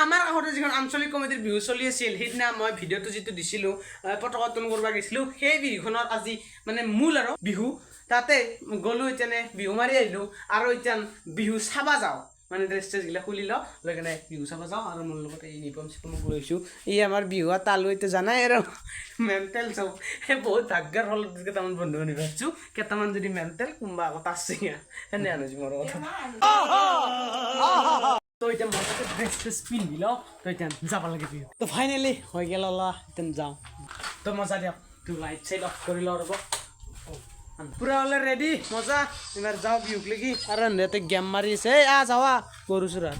আমাৰ কাষতে যিখন আঞ্চলিক কমিটিৰ বিহু চলি আছিল সেইদিনা মই ভিডিঅ'টো যিটো দিছিলোঁ পতাকাটোন কৰিব গৈছিলোঁ সেই বিহুখনত আজি মানে মূল আৰু বিহু তাতে গ'লোঁ এতিয়া বিহু মাৰি আহিলোঁ আৰু এতিয়া বিহু চাব যাওঁ মানে ড্ৰেছ টেছগিলা খুলি লওঁ লৈ কেনে বিহু চাব যাওঁ আৰু মোৰ লগত এই ইউনিফৰ্ম চিউনিফৰ্ম লৈছোঁ এই আমাৰ বিহু তালো এতিয়া জানাই আৰু মেণ্টেল চব সেই বহুত ভাগ্যৰ ফলত কেইটামান বন্ধু বান্ধৱী পাইছোঁ কেইটামান যদি মেণ্টেল কোনোবা আকৌ তাচ চিঙা সেনে আনিছোঁ মোৰ কথা তো এতিয়া মই তাতে ড্ৰেছ ট্ৰেছ পিন্ধি লওঁ তো এতিয়া যাব লাগে বিহু তো ফাইনেলি হৈ গ'ল এতিয়া যাওঁ তো মজা দিয়ক তো লাইট চাইট অফ কৰি লওঁ ৰ'ব পুৰা হ'লে ৰেডি মজা এবাৰ যাওঁ বিহুক লাগি আৰু সিহঁতে গেম মাৰি আছে এই যাৱা গৰু চোৰা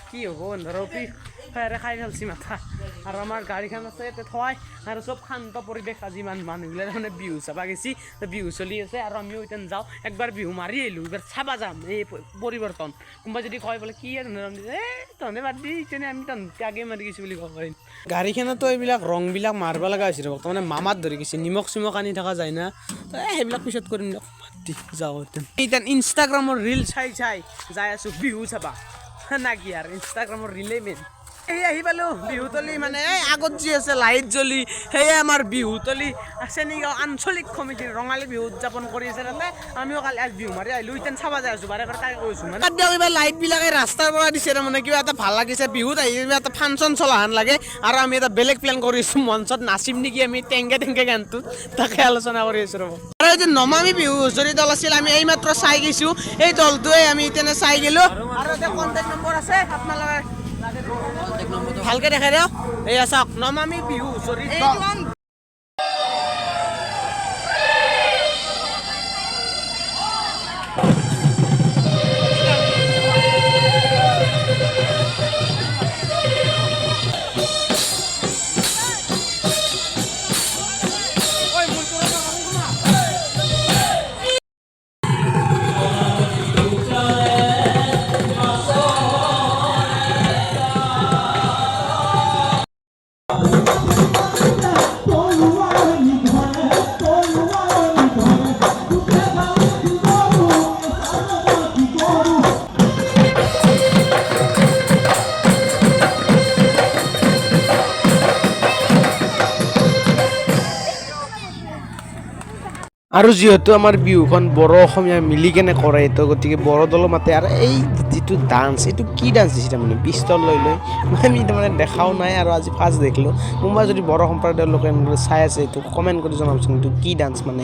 কি হ'ব ধৰক ফায়াৰে খাই ফেলছি মাথা আৰু আমাৰ গাড়ীখন আছে ইয়াতে থোৱাই আৰু চব শান্ত পৰিৱেশ আজি মানুহবিলাক মানে বিহু চাবা গৈছি বিহু চলি আছে আৰু আমিও এতিয়া যাওঁ একবাৰ বিহু মাৰি আহিলোঁ এইবাৰ চাবা যাম এই পৰিৱৰ্তন কোনোবা যদি কয় বোলে কি আৰু তহঁতে বাদ দি তেনে আমি তহঁতে আগে মাৰি গৈছোঁ বুলি ক'ব পাৰিম গাড়ীখনতো এইবিলাক ৰংবিলাক মাৰিব লগা হৈছিল তাৰমানে মামাত ধৰি গৈছে নিমখ চিমখ আনি থকা যায় না তো সেইবিলাক পিছত কৰিম দিয়ক যাওঁ এতিয়া ইনষ্টাগ্ৰামৰ ৰিল চাই যাই আছোঁ বিহু চাবা না কি আৰু ইনষ্টাগ্ৰামৰ ৰিলেই মেইন এই আহি পালোঁ বিহুতলী মানে এই আগত যি আছে লাইট জ্বলি সেয়ে আমাৰ বিহুতলী চেনীগাঁও আঞ্চলিক সমিতিৰ ৰঙালী বিহু উদযাপন কৰি আছে তাতে আমিও কালি আজি বিহু মাৰি আহিলোঁ এতিয়া চাবা যাই আছোঁ বাৰে বাৰে তাকে কৈছোঁ মানে দিয়ক কিবা লাইটবিলাকে ৰাস্তাৰ পৰা দিছে তাৰমানে কিবা এটা ভাল লাগিছে বিহুত আহি কিবা এটা ফাংচন চলা হেন লাগে আৰু আমি এটা বেলেগ প্লেন কৰিছোঁ মঞ্চত নাচিম নেকি আমি টেংকে গানটোত তাকে আলোচনা কৰি আছোঁ ৰ'ব আৰু এই যে নমামী বিহু হুঁচৰি দল আছিল আমি এইমাত্ৰ চাই গৈছোঁ এই দলটোৱে আমি এতিয়া চাই গ'লোঁ আৰু এতিয়া কণ্টেক্ট নম্বৰ আছে আপোনালোকে ভালকে দেখাই দিয়ক এয়া চাওক নমামী বিহু হুঁচৰি আৰু যিহেতু আমাৰ বিহুখন বড়ো অসমীয়া মিলি কেনে কৰে তো গতিকে বড়ো দলৰ মাতে আৰু এই যিটো ডান্স এইটো কি ডান্স দিছে তাৰমানে পিষ্টল লৈ আমি তাৰমানে দেখাও নাই আৰু আজি ফাৰ্ষ্ট দেখিলোঁ কোনোবা যদি বড়ো সম্প্ৰদায়ৰ লোকে চাই আছে এইটো কমেণ্ট কৰি জনাবচোন এইটো কি ডান্স মানে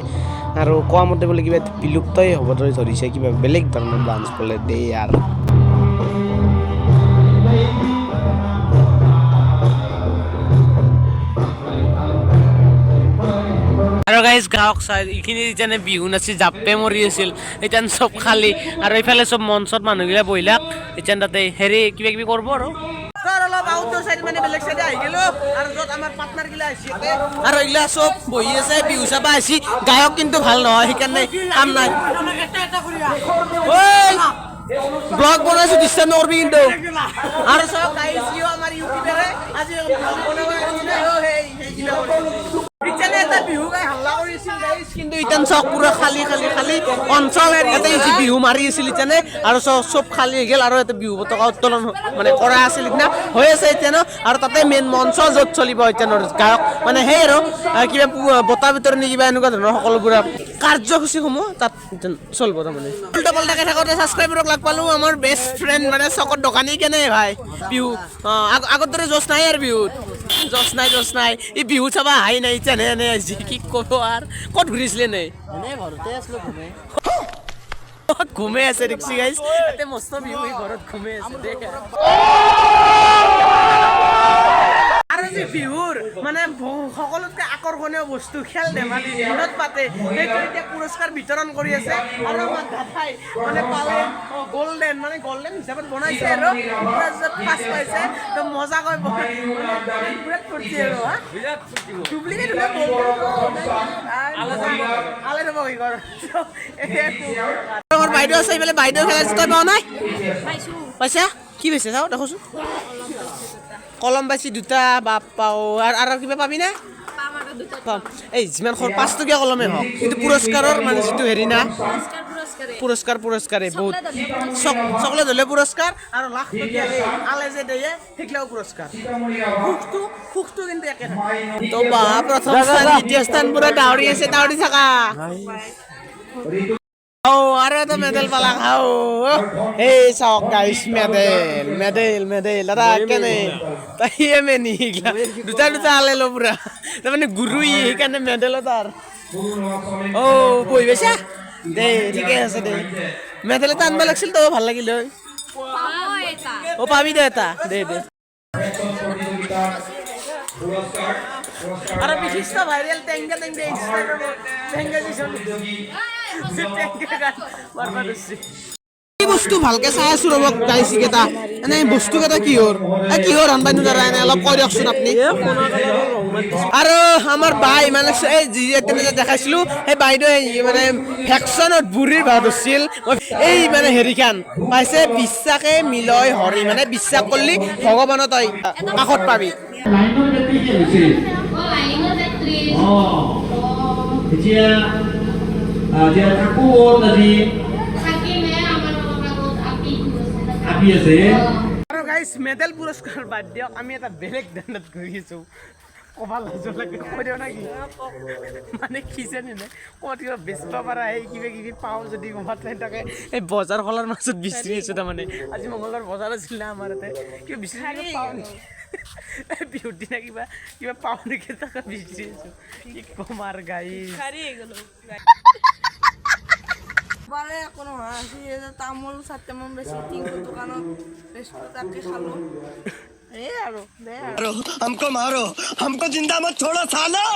আৰু কোৱা মতে বোলে কিবা বিলুপ্তই হ'ব ধৰিছে কিবা বেলেগ ধৰণৰ ডান্স বোলে দেই আৰু আৰু গাইজ গাঁৱক চাই এইখিনি যেনে বিহু নাচি জাপে মৰি আছিল এতিয়া চব খালী আৰু এইফালে চব মঞ্চত মানুহগিলা বহিলাক এতিয়া তাতে হেৰি কিবা কিবি কৰিব আৰু অলপ আউটডোৰ চাইড মানে বেলেগ চাইডে আহি গ'লো আৰু য'ত আমাৰ পাৰ্টনাৰগিলা আহিছে আৰু এইগিলা চব বহি আছে বিহু চাব আহিছে গায়ক কিন্তু ভাল নহয় সেইকাৰণে কাম নাই ব্লগ বনাইছোঁ দৃশ্য নকৰিবি কিন্তু আৰু চব গাইজ আমাৰ ইউটিউবাৰে আজি ব্লগ বনাব এটা বিহু গাই হাল্লা কৰিছিল গাইজ কিন্তু ইতান চক পুৰা খালী অঞ্চল এটা বিহু মাৰি আছিল ইতানে আৰু চব খালী হৈ গ'ল আৰু এটা বিহু পতাকা উত্তোলন মানে কৰা আছিল সিদিনা হৈ আছে এতিয়া আৰু তাতে মেইন মঞ্চ য'ত চলিব ইতানৰ গায়ক মানে সেই আৰু কিবা বঁটা বিতৰণি কিবা এনেকুৱা ধৰণৰ সকলোবোৰ কাৰ্যসূচীসমূহ তাত চলিব তাৰমানে উল্টা পাল্টাকে থাকোঁতে ছাবস্ক্ৰাইবাৰক লগ পালোঁ আমাৰ বেষ্ট ফ্ৰেণ্ড মানে চকত দোকানী কেনে ভাই বিহু আগৰ দৰে জচ নাই আৰু বিহুত জচ নাই এই বিহু চাবা আহি নাই ইতানে এনে আহিছে কি ক'ব আৰু ক'ত ঘূৰিছিলে নে ঘৰতে আছিলোঁ ঘুমে আছে দেখছি গাইজ তাতে মস্ত বিহু ঘৰত ঘুমে আছে দেখে আৰু যে বিহুৰ মানে সকলোতকৈ আকৰ্ষণীয় বস্তু খেল ধেমালি দিনত পাতে সেইটো এতিয়া পুৰস্কাৰ বিতৰণ কৰি আছে আৰু আমাৰ দাদাই মানে পালে গল্ডেন হিচাপত বনাইছে আৰু ফাৰ্ষ্ট পাইছে তো মজাকৈ বিৰাট ফূৰ্তি আৰু ডুপ্লিকেট আমাৰ বাইদেউ আছে এইফালে বাইদেউ খেলাইছে তই পোৱা নাই পাইছা কি পাইছে চাওঁ দেখোচোন কলম পাইছি দুটা বাপ পাওঁ আৰু কিবা পাবি না পাম এই যিমান 5 টকীয়া কলমে হওক কিন্তু পুৰস্কাৰৰ মানে যিটো হেৰি না পুৰস্কাৰে বহুত চকলেট হ'লে পুৰস্কাৰ আৰু লাখ টকীয়া আলে যে দিয়ে সেইগিলাও পুৰস্কাৰ সুখটো কিন্তু একে তো বা প্ৰথম স্থান দ্বিতীয় স্থান পুৰা দাউৰি আছে দাউৰি থাকা আৰু এটা মেডেল পালা খাও এই চাওক গাইছ মেডেল দাদা কেনে তাইয়ে মেনি দুটা আলে লো পুৰা তাৰমানে গুৰুই সেইকাৰণে মেডেল তাৰ বহি পাইছা দে ঠিকে আছে দে মেডেল এটা আনবা লাগিছিল তো ভাল লাগিল পাবি দে এটা দে আৰু বিশিষ্ট ভাইৰেল টেংগা বস্তু ভালকে চাই আছো ৰ'ব গাইছি কেইটা এনে বস্তু কেইটা কিহৰ আনবাইনো দ্বাৰা এনে অলপ কৈ দিয়কচোন আপুনি আৰু আমাৰ বাই মানে এই যি তেনেকে দেখাইছিলো সেই বাইদেউ মানে ভেকচনত বুঢ়ীৰ ভাও ধৰিছিল এই মানে হেৰিখান পাইছে বিশ্বাসে মিলয় হৰি মানে বিশ্বাস কৰিলি ভগৱানৰ তই কাষত পাবি আৰু গাইছ মেডেল পুৰস্কাৰ বাদ দিয়ক আমি এটা বেলেগ ধান্দাত ঘূৰি আছো কবাল লাগে কৈ দিওঁ নেকি মানে খিচানি নাই ক'ত কিবা বেচিব পাৰা এই কিবা পাওঁ যদি ক'ৰবাত থাকে এই বজাৰ খোলাৰ মাজত বিচাৰি আছো তাৰমানে আজি মংগলবাৰ বজাৰ আছিল না আমাৰ ইয়াতে কিবা বিচাৰি পাওঁ নেকি বিহুৰ দিনা কিবা পাওঁ নেকি তাকে বিচাৰি আছো কি ক'ম আৰু গাইছ বাৰে কোনো হাসি তামোল চাৰটামান বেশি তিনশো দোকানত বেশি তাকে খালো আৰু हमको मारो हमको जिंदा मत छोड़ो सालो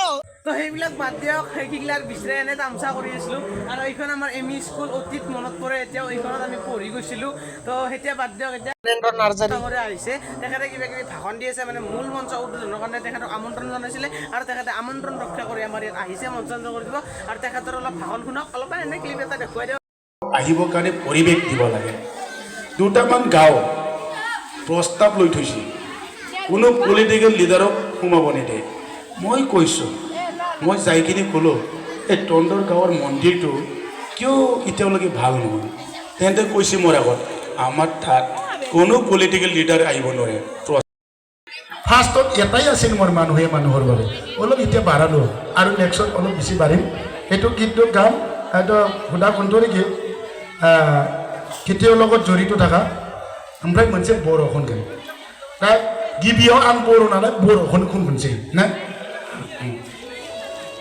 তো সেইবিলাক বাদ দিয়ক সেইগিলাক বিচাৰি এনে তামচা কৰি আছিলোঁ আৰু এইখন আমাৰ এমি স্কুল অতীত মনত পৰে এতিয়াও এইখনত আমি পঢ়ি গৈছিলোঁ তো এতিয়া বাদ দিয়ক এতিয়া নাৰ্জাৰী আহিছে তেখেতে কিবা কিবি ভাষণ দি আছে মানে মূল মঞ্চ উদ্বোধনৰ কাৰণে তেখেতক আমন্ত্ৰণ জনাইছিলে আৰু তেখেতে আমন্ত্ৰণ ৰক্ষা কৰি আমাৰ ইয়াত আহিছে মঞ্চন কৰি দিব আৰু তেখেতৰ অলপ ভাষণ শুনক অলপমান এনে ক্লিপ এটা দেখুৱাই দিয়ক আহিবৰ কাৰণে পৰিৱেশ দিব লাগে দুটামান গাঁও প্ৰস্তাৱ লৈ থৈছে কোনো পলিটিকেল লিডাৰক সোমাব নিদিয়ে মই কৈছোঁ মই যাই কিনে ক'লোঁ এই টণ্ডৰ গাঁৱৰ মন্দিৰটো কিয় এতিয়ালৈকে ভাল নহয় তেন্তে কৈছে মোৰ আগত আমাৰ তাত কোনো পলিটিকেল লিডাৰ আহিব নোৱাৰে ফাৰ্ষ্টত এটাই আছিল মোৰ মানুহৰ বাবে অলপ এতিয়া বাঢ়ালোঁ আৰু নেক্সট অলপ বেছি বাঢ়িম সেইটো কিন্তু গান এইটো সুধা কণ্ঠ নেকি खेथियाव লগত জড়িত থাকা ओमफ्राय मोनसे बर'खौन गान दा गिबियाव आं बर' नालाय बर'खौनो खननोसै ना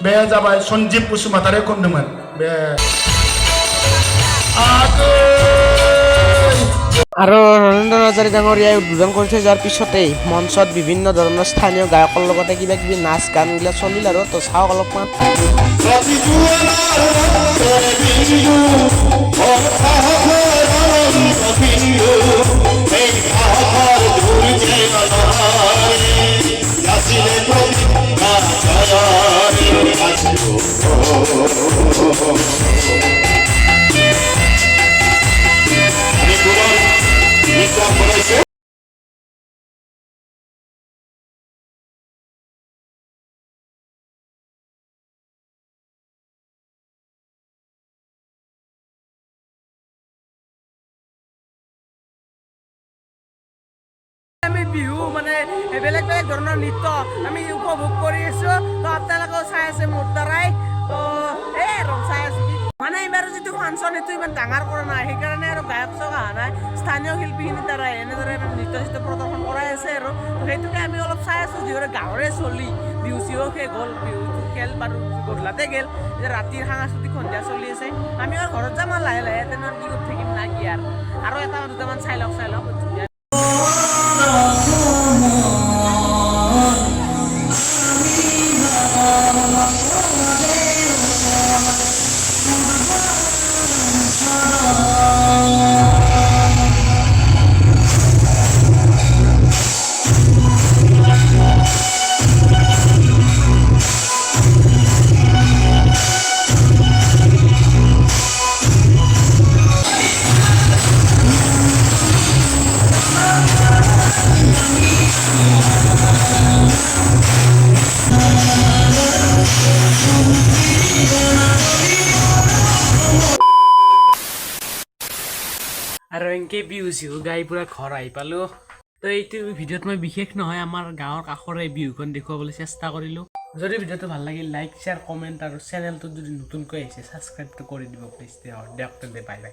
बे जाबाय सन्जीब बसुमतारी खनदोंमोन बे আৰু নৰেন্দ্ৰ নাৰ্জাৰী ডাঙৰীয়াই উদ্বোধন কৰি থৈ যোৱাৰ পিছতেই মঞ্চত বিভিন্ন ধৰণৰ স্থানীয় গায়কৰ লগতে কিবা কিবি নাচ গানবিলাক চলিল আৰু তো চাওক অলপমান আমি বিহু মানে বেলেগ বেলেগ ধৰণৰ নৃত্য আমি উপভোগ কৰি আছো তো আপোনালোকেও চাই আছে মোৰ দ্বাৰাই তো এই আৰু চাই আছো মানে এইবাৰ যিটো ফাংচন সেইটো ইমান ডাঙৰ কৰা নাই সেইকাৰণে আৰু গায়ক চায়ক অহা নাই স্থানীয় শিল্পীখিনিৰ দ্বাৰাই এনেদৰে নৃত্য চিত্য প্ৰদৰ্শন কৰাই আছে আৰু সেইটোকে আমি অলপ চাই আছো যিহেতু গাঁৱৰে চলি বিহু চিহু শেষ হ'ল বিহুটো খেল বাৰু গধূলাতে গ'ল এতিয়া ৰাতিৰ সাংস্কৃতিক সন্ধিয়া চলি আছে আমি আৰু ঘৰত যাম আৰু লাহে লাহে তেনেকৈ কি কৰি থাকিম না কি আৰু এটা দুটামান চাই লওক ধুনীয়া আৰু এনেকৈ বিহু চিহু গাই পূৰা ঘৰ আহি পালোঁ তো এইটো ভিডিঅ'ত মই বিশেষ নহয় আমাৰ গাঁৱৰ কাষৰে বিহুখন দেখুৱাবলৈ চেষ্টা কৰিলোঁ যদি ভিডিঅ'টো ভাল লাগিল লাইক শ্বেয়াৰ কমেণ্ট আৰু চেনেলটোত যদি নতুনকৈ আহিছে ছাবস্ক্ৰাইবটো কৰি দিব প্লিজ দিয়ক তেন্তে বাই বাই